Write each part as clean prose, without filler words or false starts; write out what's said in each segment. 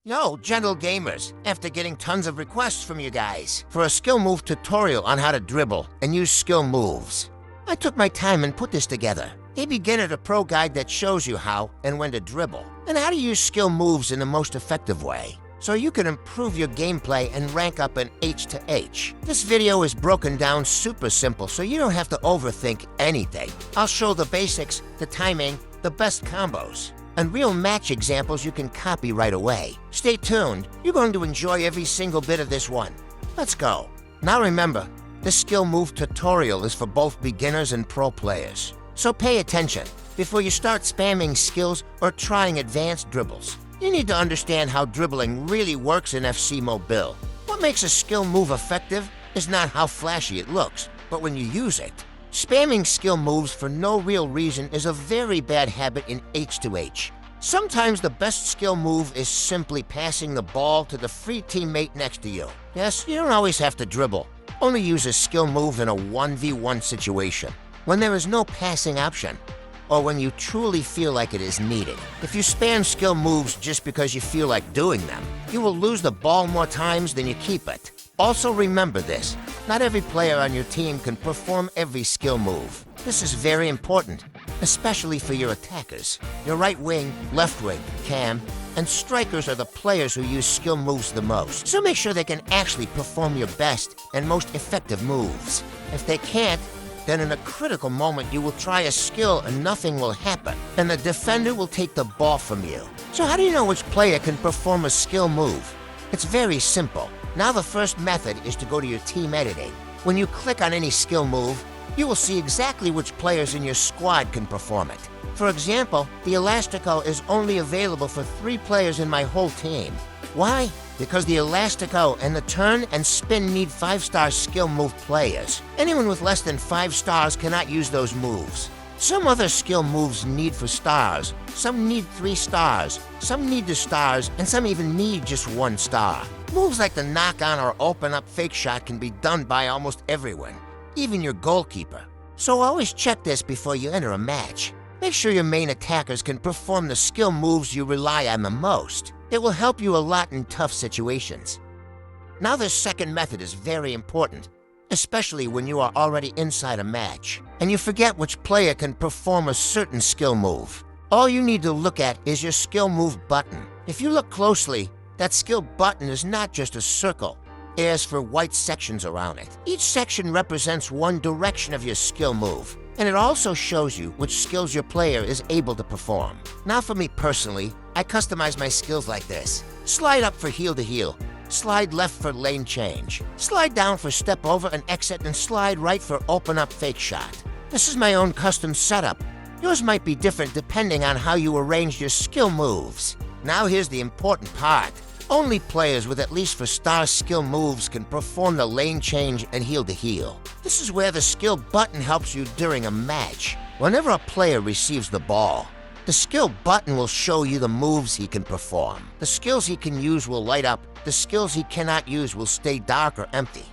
Yo, gentle gamers, after getting tons of requests from you guys for a skill move tutorial on how to dribble and use skill moves, I took my time and put this together. A beginner to pro guide that shows you how and when to dribble, and how to use skill moves in the most effective way, so you can improve your gameplay and rank up in H to H. This video is broken down super simple, so you don't have to overthink anything. I'll show the basics, the timing, the best combos, and real match examples you can copy right away. Stay tuned, you're going to enjoy every single bit of this one. Let's go. Now remember, this skill move tutorial is for both beginners and pro players. So pay attention before you start spamming skills or trying advanced dribbles. You need to understand how dribbling really works in FC Mobile. What makes a skill move effective is not how flashy it looks, but when you use it. Spamming skill moves for no real reason is a very bad habit in H2H. Sometimes the best skill move is simply passing the ball to the free teammate next to you. Yes, you don't always have to dribble. Only use a skill move in a 1v1 situation, when there is no passing option, or when you truly feel like it is needed. If you spam skill moves just because you feel like doing them, you will lose the ball more times than you keep it. Also remember this, not every player on your team can perform every skill move. This is very important, especially for your attackers. Your right wing, left wing, cam, and strikers are the players who use skill moves the most. So make sure they can actually perform your best and most effective moves. If they can't, then in a critical moment you will try a skill and nothing will happen, and the defender will take the ball from you. So how do you know which player can perform a skill move? It's very simple. Now the first method is to go to your team editing. When you click on any skill move, you will see exactly which players in your squad can perform it. For example, the Elastico is only available for 3 players in my whole team. Why? Because the Elastico and the turn and spin need 5-star skill move players. Anyone with less than 5 stars cannot use those moves. Some other skill moves need for stars, some need 3 stars, some need the stars, and some even need just 1 star. Moves like the knock-on or open-up fake shot can be done by almost everyone, even your goalkeeper. So always check this before you enter a match. Make sure your main attackers can perform the skill moves you rely on the most. It will help you a lot in tough situations. Now this second method is very important, especially when you are already inside a match, and you forget which player can perform a certain skill move. All you need to look at is your skill move button. If you look closely, that skill button is not just a circle. It has 4 white sections around it. Each section represents one direction of your skill move, and it also shows you which skills your player is able to perform. Now for me personally, I customize my skills like this. Slide up for heel to heel, slide left for lane change, slide down for step over and exit, and slide right for open up fake shot. This is my own custom setup. Yours might be different depending on how you arrange your skill moves. Now here's the important part. Only players with at least 4-star skill moves can perform the lane change and heel to heel. This is where the skill button helps you during a match. Whenever a player receives the ball, the skill button will show you the moves he can perform. The skills he can use will light up. The skills he cannot use will stay dark or empty.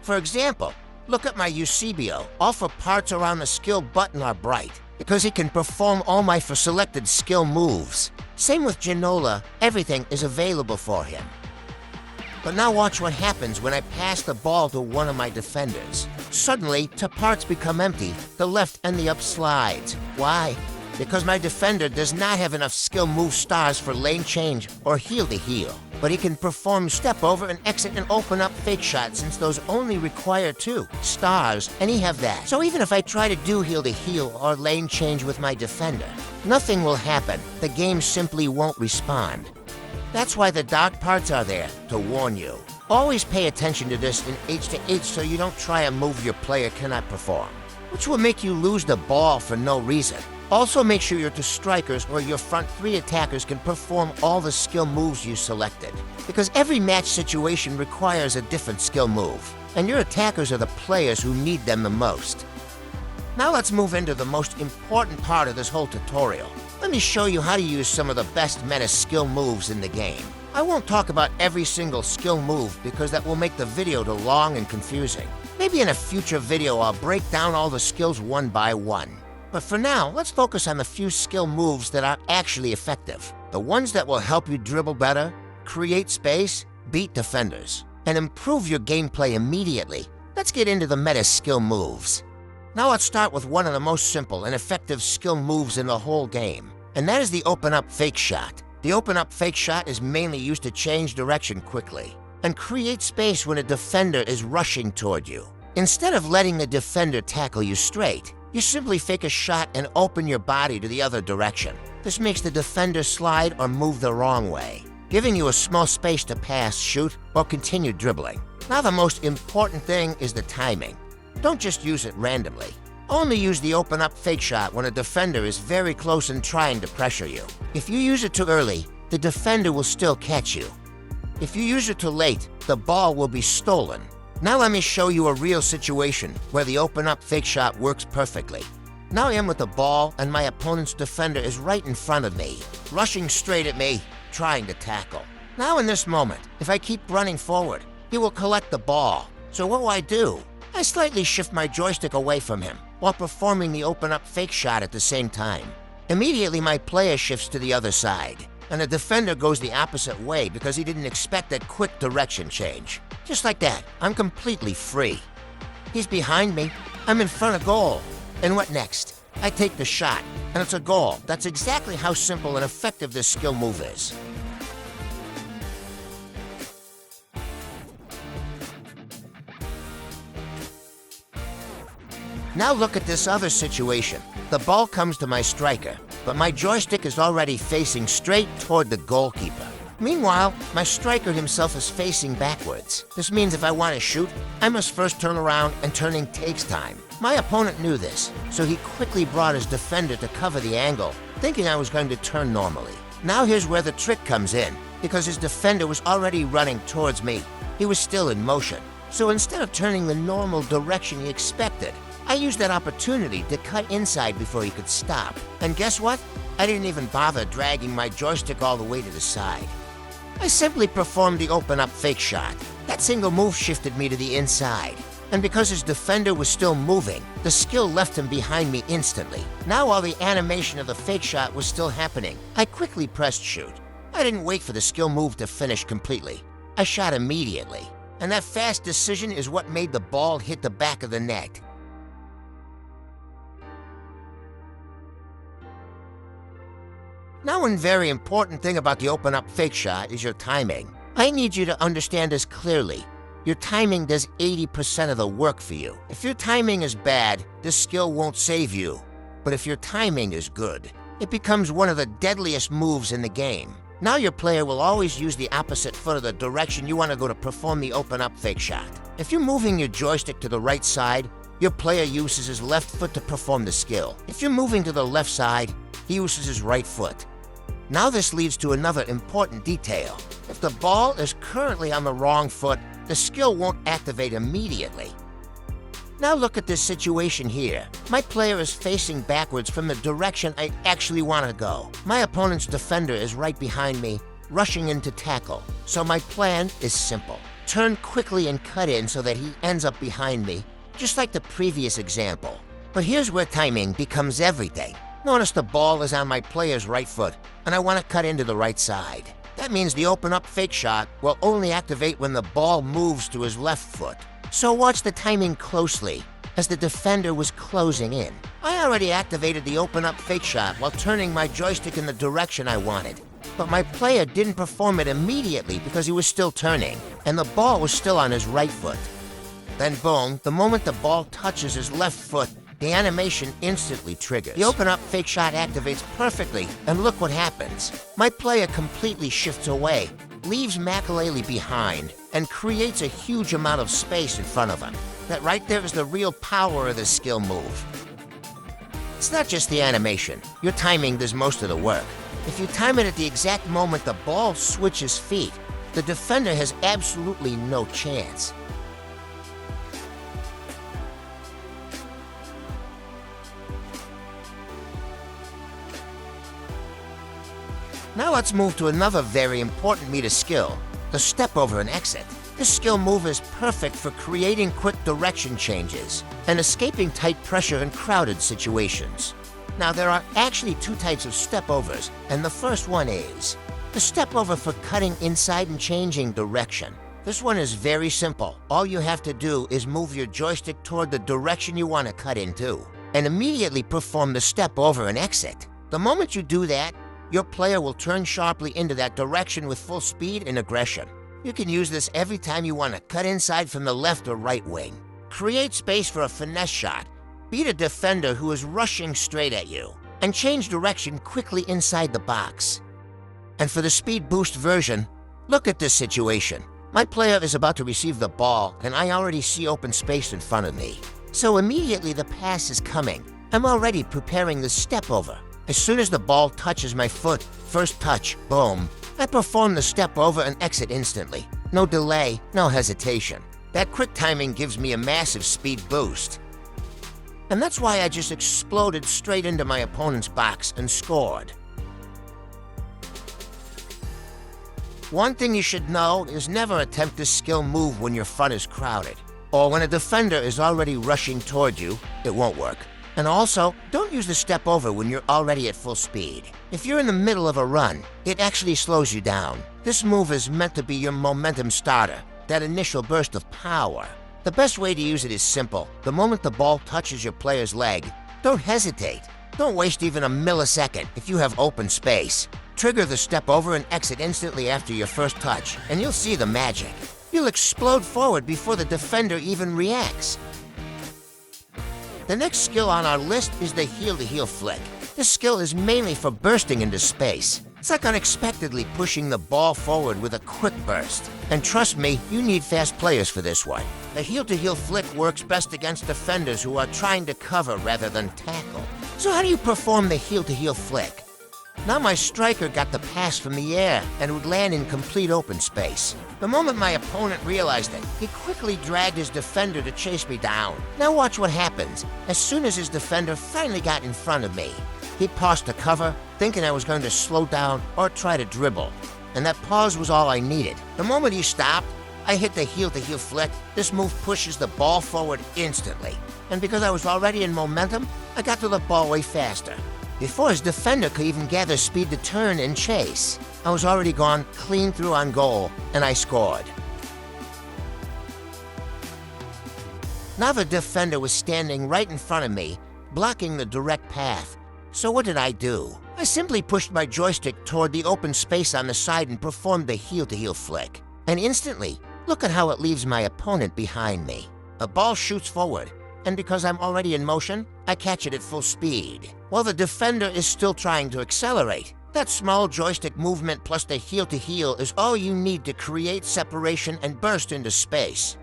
For example, look at my Eusebio. All 4 parts around the skill button are bright, because he can perform all my selected skill moves. Same with Ginola, everything is available for him. But now watch what happens when I pass the ball to one of my defenders. Suddenly, 2 parts become empty, the left and the up slides. Why? Because my defender does not have enough skill move stars for lane change or heel to heel. But he can perform step over and exit and open up fake shots, since those only require 2 stars, and he have that. So even if I try to do heel to heel or lane change with my defender, nothing will happen. The game simply won't respond. That's why the dark parts are there, to warn you. Always pay attention to this in H to H so you don't try a move your player cannot perform, which will make you lose the ball for no reason. Also make sure your 2 strikers or your front 3 attackers can perform all the skill moves you selected, because every match situation requires a different skill move, and your attackers are the players who need them the most. Now let's move into the most important part of this whole tutorial. Let me show you how to use some of the best meta skill moves in the game. I won't talk about every single skill move because that will make the video too long and confusing. Maybe in a future video I'll break down all the skills one by one. But for now, let's focus on the few skill moves that are actually effective. The ones that will help you dribble better, create space, beat defenders, and improve your gameplay immediately. Let's get into the meta skill moves. Now let's start with one of the most simple and effective skill moves in the whole game, and that is the open-up fake shot. The open-up fake shot is mainly used to change direction quickly and create space when a defender is rushing toward you. Instead of letting the defender tackle you straight, you simply fake a shot and open your body to the other direction. This makes the defender slide or move the wrong way, giving you a small space to pass, shoot, or continue dribbling. Now the most important thing is the timing. Don't just use it randomly. Only use the open-up fake shot when a defender is very close and trying to pressure you. If you use it too early, the defender will still catch you. If you use it too late, the ball will be stolen. Now let me show you a real situation where the open-up fake shot works perfectly. Now I am with the ball and my opponent's defender is right in front of me, rushing straight at me, trying to tackle. Now in this moment, if I keep running forward, he will collect the ball. So what do? I slightly shift my joystick away from him while performing the open-up fake shot at the same time. Immediately my player shifts to the other side, and the defender goes the opposite way because he didn't expect that quick direction change. Just like that, I'm completely free. He's behind me, I'm in front of goal. And what next? I take the shot, and it's a goal. That's exactly how simple and effective this skill move is. Now look at this other situation. The ball comes to my striker, but my joystick is already facing straight toward the goalkeeper. Meanwhile, my striker himself is facing backwards. This means if I want to shoot, I must first turn around, and turning takes time. My opponent knew this, so he quickly brought his defender to cover the angle, thinking I was going to turn normally. Now here's where the trick comes in, because his defender was already running towards me. He was still in motion, so instead of turning the normal direction he expected, I used that opportunity to cut inside before he could stop. And guess what? I didn't even bother dragging my joystick all the way to the side. I simply performed the open-up fake shot. That single move shifted me to the inside. And because his defender was still moving, the skill left him behind me instantly. Now while the animation of the fake shot was still happening, I quickly pressed shoot. I didn't wait for the skill move to finish completely. I shot immediately. And that fast decision is what made the ball hit the back of the net. Now one very important thing about the open-up fake shot is your timing. I need you to understand this clearly. Your timing does 80% of the work for you. If your timing is bad, this skill won't save you. But if your timing is good, it becomes one of the deadliest moves in the game. Now your player will always use the opposite foot of the direction you want to go to perform the open-up fake shot. If you're moving your joystick to the right side, your player uses his left foot to perform the skill. If you're moving to the left side, he uses his right foot. Now this leads to another important detail. If the ball is currently on the wrong foot, the skill won't activate immediately. Now look at this situation here. My player is facing backwards from the direction I actually want to go. My opponent's defender is right behind me, rushing in to tackle. So my plan is simple. Turn quickly and cut in so that he ends up behind me, just like the previous example. But here's where timing becomes everything. Notice the ball is on my player's right foot, and I want to cut into the right side. That means the open-up fake shot will only activate when the ball moves to his left foot. So watch the timing closely, as the defender was closing in. I already activated the open-up fake shot while turning my joystick in the direction I wanted. But my player didn't perform it immediately because he was still turning, and the ball was still on his right foot. Then boom, the moment the ball touches his left foot, the animation instantly triggers. The open-up fake shot activates perfectly, and look what happens. My player completely shifts away, leaves Makalele behind, and creates a huge amount of space in front of him. That right there is the real power of this skill move. It's not just the animation. Your timing does most of the work. If you time it at the exact moment the ball switches feet, the defender has absolutely no chance. Now let's move to another very important meta skill, the step over and exit. This skill move is perfect for creating quick direction changes and escaping tight pressure in crowded situations. Now there are actually two types of step overs, and the first one is The step over for cutting inside and changing direction. This one is very simple. All you have to do is move your joystick toward the direction you want to cut into, and immediately perform the step over and exit. The moment you do that, your player will turn sharply into that direction with full speed and aggression. You can use this every time you want to cut inside from the left or right wing. Create space for a finesse shot. Beat a defender who is rushing straight at you, and change direction quickly inside the box. And for the speed boost version, look at this situation. My player is about to receive the ball, and I already see open space in front of me. So immediately the pass is coming. I'm already preparing the step over. As soon as the ball touches my foot, first touch, boom, I perform the step over and exit instantly. No delay, no hesitation. That quick timing gives me a massive speed boost. And that's why I just exploded straight into my opponent's box and scored. One thing you should know is never attempt this skill move when your front is crowded, or when a defender is already rushing toward you. It won't work. And also, don't use the step over when you're already at full speed. If you're in the middle of a run, it actually slows you down. This move is meant to be your momentum starter, that initial burst of power. The best way to use it is simple. The moment the ball touches your player's leg, don't hesitate. Don't waste even a millisecond if you have open space. Trigger the step over and exit instantly after your first touch, and you'll see the magic. You'll explode forward before the defender even reacts. The next skill on our list is the heel-to-heel flick. This skill is mainly for bursting into space. It's like unexpectedly pushing the ball forward with a quick burst. And trust me, you need fast players for this one. The heel-to-heel flick works best against defenders who are trying to cover rather than tackle. So how do you perform the heel-to-heel flick? Now my striker got the pass from the air and would land in complete open space. The moment my opponent realized it, he quickly dragged his defender to chase me down. Now watch what happens. As soon as his defender finally got in front of me, he paused to cover, thinking I was going to slow down or try to dribble. And that pause was all I needed. The moment he stopped, I hit the heel-to-heel flick. This move pushes the ball forward instantly. And because I was already in momentum, I got to the ball way faster. Before his defender could even gather speed to turn and chase, I was already gone clean through on goal, and I scored. Now the defender was standing right in front of me, blocking the direct path. So what did I do? I simply pushed my joystick toward the open space on the side and performed the heel-to-heel flick. And instantly, look at how it leaves my opponent behind me. A ball shoots forward, and because I'm already in motion, I catch it at full speed, while the defender is still trying to accelerate. That small joystick movement plus the heel-to-heel is all you need to create separation and burst into space.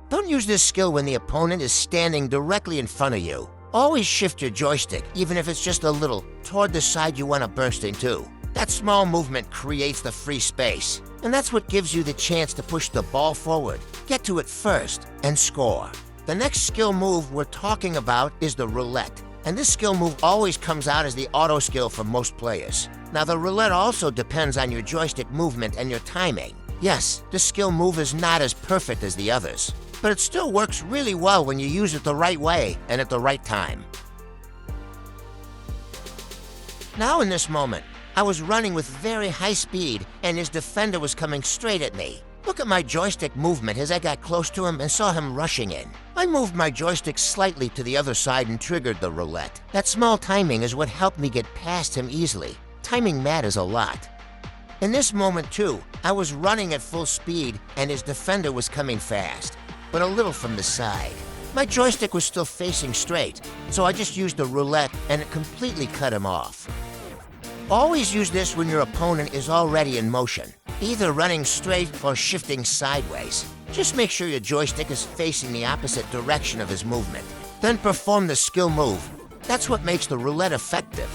Don't use this skill when the opponent is standing directly in front of you. Always shift your joystick, even if it's just a little, toward the side you want to burst into. That small movement creates the free space, and that's what gives you the chance to push the ball forward, get to it first, and score. The next skill move we're talking about is the roulette. And this skill move always comes out as the auto skill for most players. Now the roulette also depends on your joystick movement and your timing. Yes, this skill move is not as perfect as the others, but it still works really well when you use it the right way and at the right time. Now in this moment, I was running with very high speed and his defender was coming straight at me. Look at my joystick movement as I got close to him and saw him rushing in. I moved my joystick slightly to the other side and triggered the roulette. That small timing is what helped me get past him easily. Timing matters a lot. In this moment too, I was running at full speed and his defender was coming fast, but a little from the side. My joystick was still facing straight, so I just used the roulette and it completely cut him off. Always use this when your opponent is already in motion, either running straight or shifting sideways. Just make sure your joystick is facing the opposite direction of his movement. Then perform the skill move. That's what makes the roulette effective.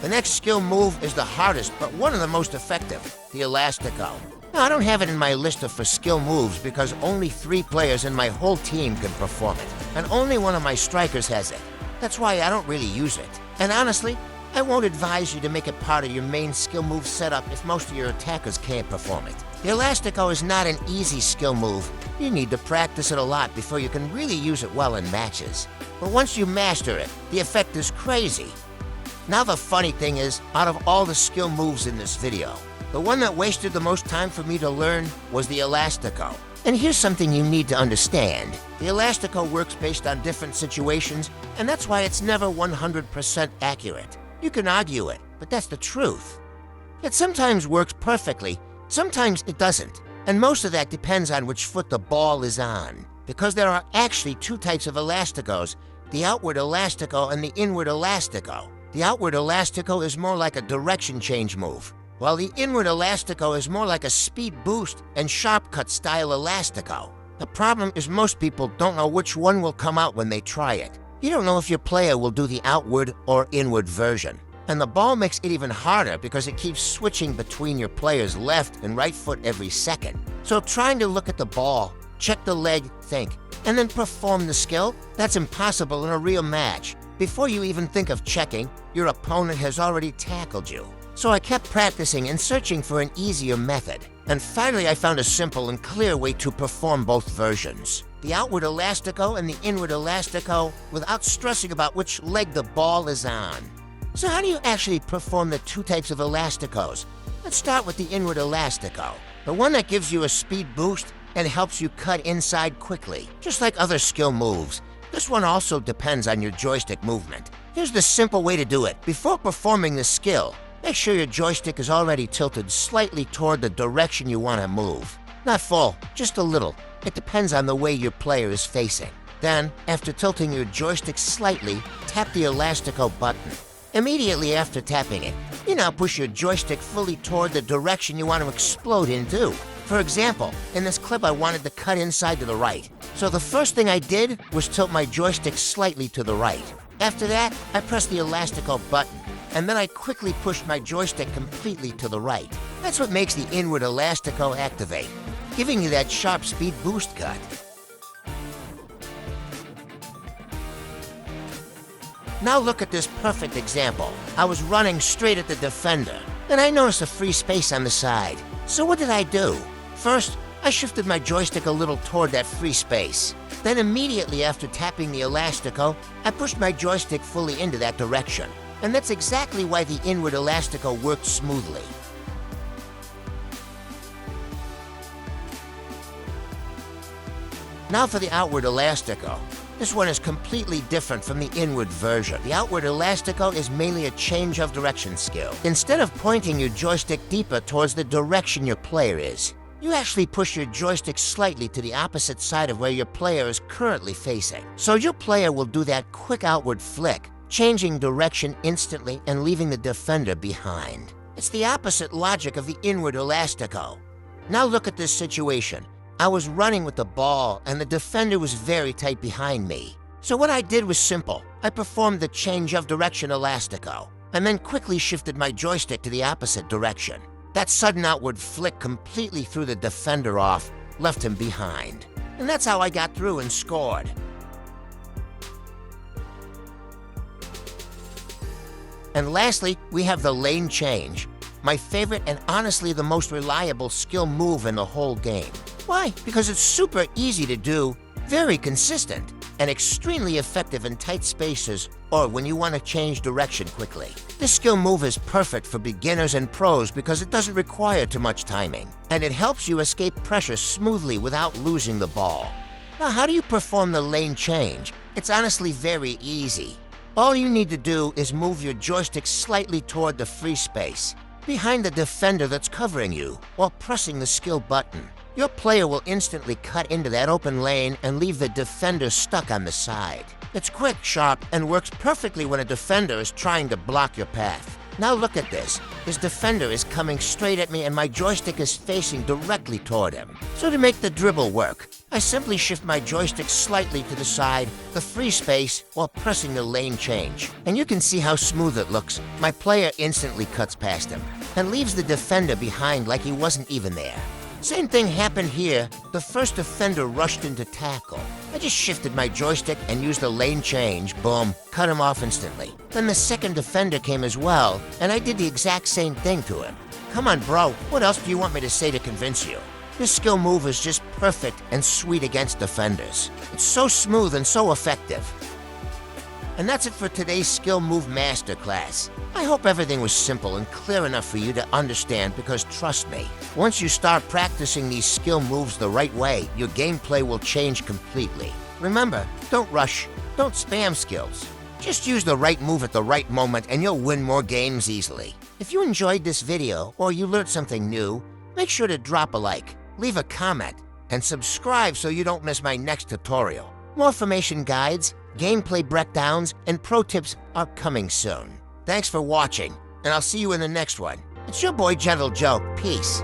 The next skill move is the hardest, but one of the most effective, the Elastico. Now, I don't have it in my list of for skill moves because only 3 players in my whole team can perform it, and only one of my strikers has it. That's why I don't really use it. And honestly, I won't advise you to make it part of your main skill move setup if most of your attackers can't perform it. The Elastico is not an easy skill move. You need to practice it a lot before you can really use it well in matches. But once you master it, the effect is crazy. Now the funny thing is, out of all the skill moves in this video, the one that wasted the most time for me to learn was the Elastico. And here's something you need to understand. The Elastico works based on different situations, and that's why it's never 100% accurate. You can argue it, but that's the truth. It sometimes works perfectly, sometimes it doesn't. And most of that depends on which foot the ball is on. Because there are actually two types of Elasticos, the outward Elastico and the inward Elastico. The outward Elastico is more like a direction change move, while the inward Elastico is more like a speed boost and sharp cut style Elastico. The problem is most people don't know which one will come out when they try it. You don't know if your player will do the outward or inward version. And the ball makes it even harder because it keeps switching between your player's left and right foot every second. So trying to look at the ball, check the leg, think, and then perform the skill, that's impossible in a real match. Before you even think of checking, your opponent has already tackled you. So I kept practicing and searching for an easier method. And finally I found a simple and clear way to perform both versions. The outward Elastico and the inward Elastico without stressing about which leg the ball is on. So how do you actually perform the two types of Elasticos? Let's start with the inward Elastico, the one that gives you a speed boost and helps you cut inside quickly. Just like other skill moves, this one also depends on your joystick movement. Here's the simple way to do it. Before performing the skill, make sure your joystick is already tilted slightly toward the direction you want to move. Not full, just a little. It depends on the way your player is facing. Then, after tilting your joystick slightly, tap the Elastico button. Immediately after tapping it, you now push your joystick fully toward the direction you want to explode into. For example, in this clip I wanted to cut inside to the right. So the first thing I did was tilt my joystick slightly to the right. After that, I pressed the Elastico button, and then I quickly pushed my joystick completely to the right. That's what makes the inward Elastico activate, giving you that sharp speed boost cut. Now look at this perfect example. I was running straight at the defender, and I noticed a free space on the side. So what did I do? First, I shifted my joystick a little toward that free space. Then immediately after tapping the Elastico, I pushed my joystick fully into that direction. And that's exactly why the inward Elastico worked smoothly. Now for the outward Elastico. This one is completely different from the inward version. The outward Elastico is mainly a change of direction skill. Instead of pointing your joystick deeper towards the direction your player is, you actually push your joystick slightly to the opposite side of where your player is currently facing. So your player will do that quick outward flick, changing direction instantly and leaving the defender behind. It's the opposite logic of the inward Elastico. Now look at this situation. I was running with the ball and the defender was very tight behind me. So what I did was simple. I performed the change of direction Elastico and then quickly shifted my joystick to the opposite direction. That sudden outward flick completely threw the defender off, left him behind. And that's how I got through and scored. And lastly, we have the lane change. My favorite and honestly the most reliable skill move in the whole game. Why? Because it's super easy to do, very consistent, and extremely effective in tight spaces or when you want to change direction quickly. This skill move is perfect for beginners and pros because it doesn't require too much timing, and it helps you escape pressure smoothly without losing the ball. Now, how do you perform the lane change? It's honestly very easy. All you need to do is move your joystick slightly toward the free space, behind the defender that's covering you, while pressing the skill button. Your player will instantly cut into that open lane and leave the defender stuck on the side. It's quick, sharp, and works perfectly when a defender is trying to block your path. Now look at this. His defender is coming straight at me and my joystick is facing directly toward him. So to make the dribble work, I simply shift my joystick slightly to the side, the free space, while pressing the lane change. And you can see how smooth it looks. My player instantly cuts past him and leaves the defender behind like he wasn't even there. Same thing happened here. The first defender rushed into tackle. I just shifted my joystick and used the lane change, boom, cut him off instantly. Then the second defender came as well, and I did the exact same thing to him. Come on, bro, what else do you want me to say to convince you? This skill move is just perfect and sweet against defenders. It's so smooth and so effective. And that's it for today's Skill Move Masterclass. I hope everything was simple and clear enough for you to understand because trust me, once you start practicing these skill moves the right way, your gameplay will change completely. Remember, don't rush, don't spam skills. Just use the right move at the right moment and you'll win more games easily. If you enjoyed this video or you learned something new, make sure to drop a like, leave a comment, and subscribe so you don't miss my next tutorial. More information guides, gameplay breakdowns, and pro tips are coming soon. Thanks for watching, and I'll see you in the next one. It's your boy Gentle Joe. Peace.